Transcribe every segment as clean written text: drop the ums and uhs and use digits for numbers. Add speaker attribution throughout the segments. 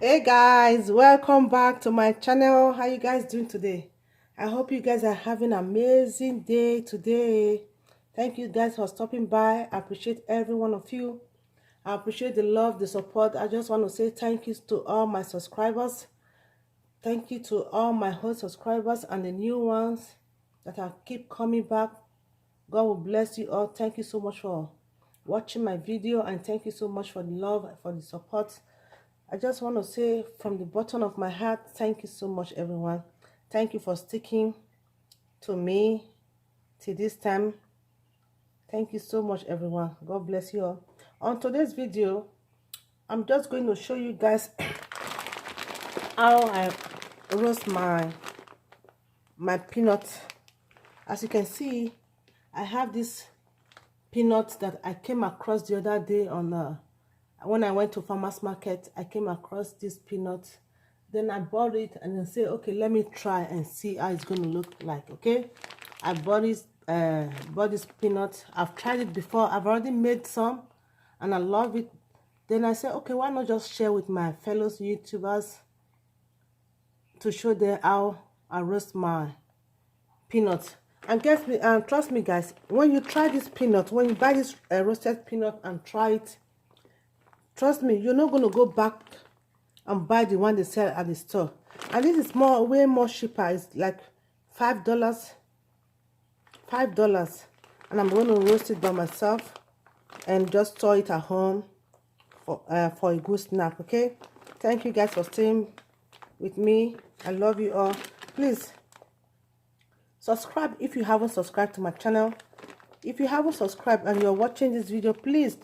Speaker 1: Hey guys, welcome back to my channel. How you guys doing today? I hope you guys are having an amazing day today. Thank you guys for stopping by. I appreciate every one of you. I appreciate the love, the support. I just want to say thank you to all my subscribers. Thank you to all my old subscribers and the new ones that are keep coming back. God will bless you all. Thank you so much for watching my video, and thank you so much for the love, for the support. I just want to say from the bottom of my heart, thank you so much, everyone. Thank you for sticking to me till this time. Thank you so much, everyone. God bless you all. On today's video, I'm just going to show you guys how I roast my peanut. As you can see, I have this peanut that I came across the other day on when I went to farmers market. I came across this peanut, then I bought it and then say, okay, let me try and see how it's going to look like. Okay, I bought this peanut. I've tried it before. I've already made some and I love it. Then I said, okay, why not just share with my fellow YouTubers to show them how I roast my peanut. And guess me, trust me guys, when you try this peanut, when you buy this roasted peanut and try it, trust me, you're not going to go back and buy the one they sell at the store. And this is way more cheaper. It's like $5. And I'm going to roast it by myself and just store it at home for a good snack. Okay, thank you guys for staying with me. I love you all. Please subscribe if you haven't subscribed to my channel. If you haven't subscribed and you're watching this video, please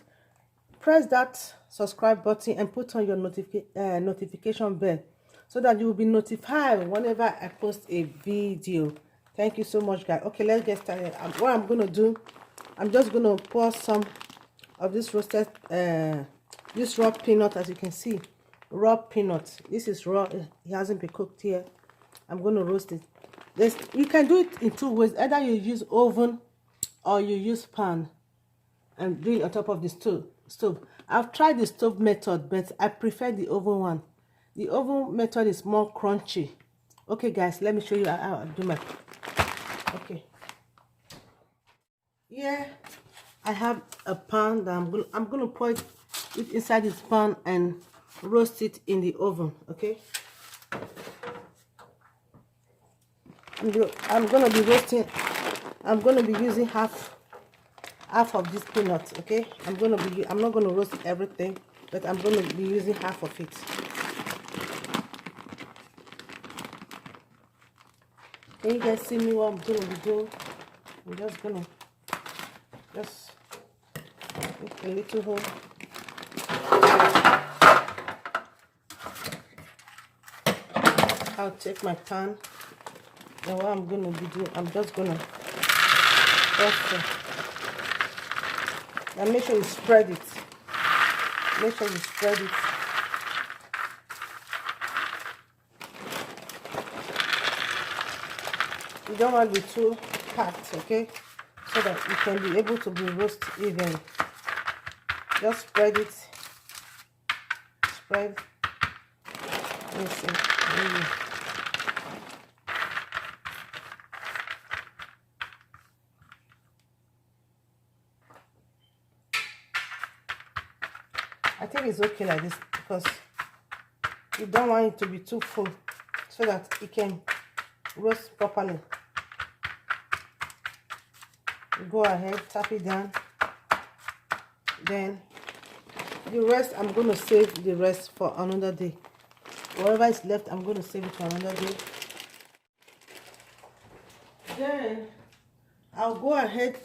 Speaker 1: press that subscribe button and put on your notification bell so that you will be notified whenever I post a video. Thank you so much, guys. Okay, let's get started. What I'm going to do, I'm just going to pour some of this roasted this raw peanut. As you can see, raw peanut. This is raw. It hasn't been cooked here. I'm going to roast it. You can do it in two ways. Either you use oven or you use pan and do it on top of the stove. I've tried the stove method, but I prefer the oven one. The oven method is more crunchy. Okay guys, let me show you how I do my. Okay, yeah, I have a pan that I'm gonna pour it inside this pan and roast it in the oven. Okay, I'm gonna be roasting. I'm gonna be using half of this peanut. Okay, I'm not going to roast everything, but I'm going to be using half of it. Can you guys see me what I'm going to be doing? I'm just going to make a little hole. I'll take my pan, and what I'm going to be doing, I'm just going to and make sure you spread it. Make sure you spread it. You don't want to be too packed, okay? So that it can be able to be roasted even. Just spread it. Spread. Listen. I think it's okay like this because you don't want it to be too full so that it can roast properly. Go ahead, tap it down. Then the rest, I'm going to save the rest for another day. Whatever is left, I'm going to save it for another day. Then I'll go ahead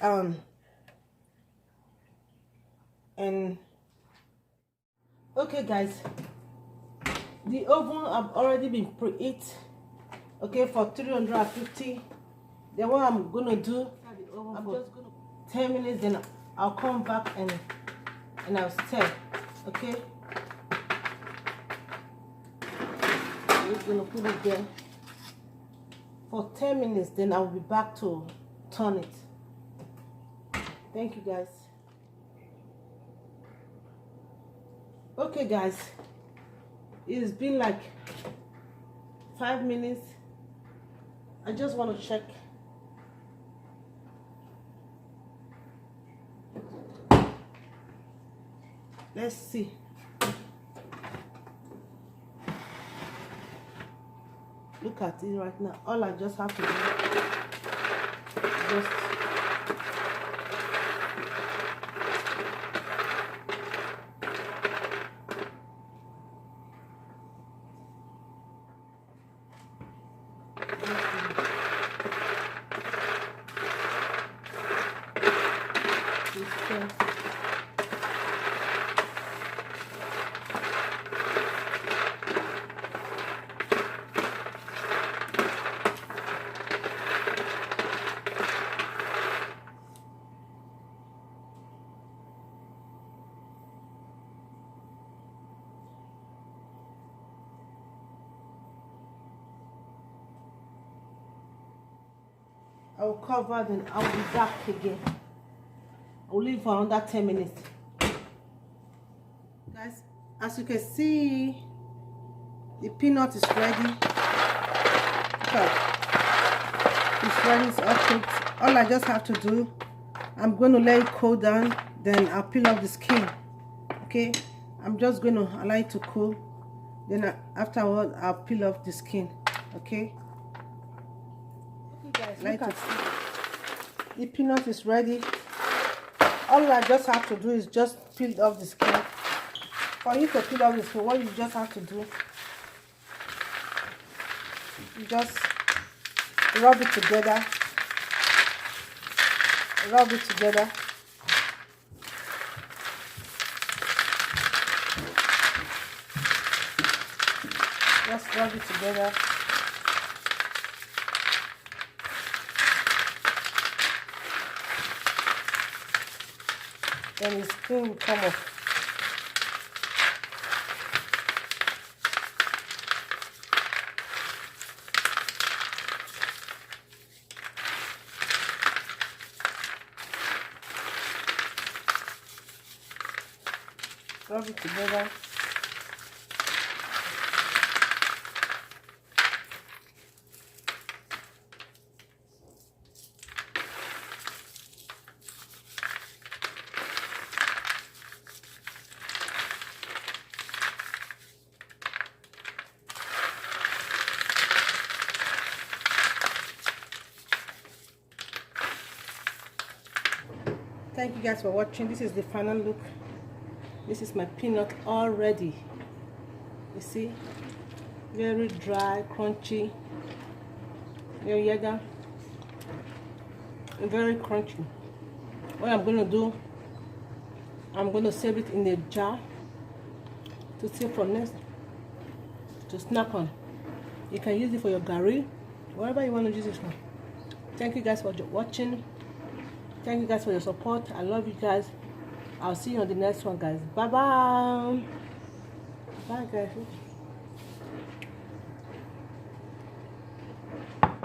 Speaker 1: and okay guys, the oven I've already been preheat, okay, for 350. Then what I'm gonna do, I'm just gonna 10 minutes, then I'll come back and I'll stir. Okay, I'm just gonna put it there for 10 minutes, then I'll be back to turn it. Thank you guys. Okay guys, It's been like 5 minutes. I just want to check. Let's see. Look at it right now. All I just have to do just I will cover, then I will be back again. I will leave for another 10 minutes. Guys, as you can see, the peanut is ready. Okay. It's ready, it's all cooked. All I just have to do, I'm going to let it cool down, then I'll peel off the skin. Okay, I'm just going to allow it to cool, then afterward I'll peel off the skin. Okay. Like the peanut is ready. All I just have to do is just peel off the skin. For you to peel off the skin, what you just have to do, you just rub it together. Rub it together. Just rub it together. Then the skin will come off. Rub it together. Thank you guys for watching. This is the final look. This is my peanut all ready. You see, very dry, crunchy. You hear that? Very crunchy. What I'm going to do, I'm going to save it in a jar to save for next, to snack on. You can use it for your gari, whatever you want to use it for. Thank you guys for watching. Thank you guys for your support. I love you guys. I'll see you on the next one, guys. Bye bye. Bye guys.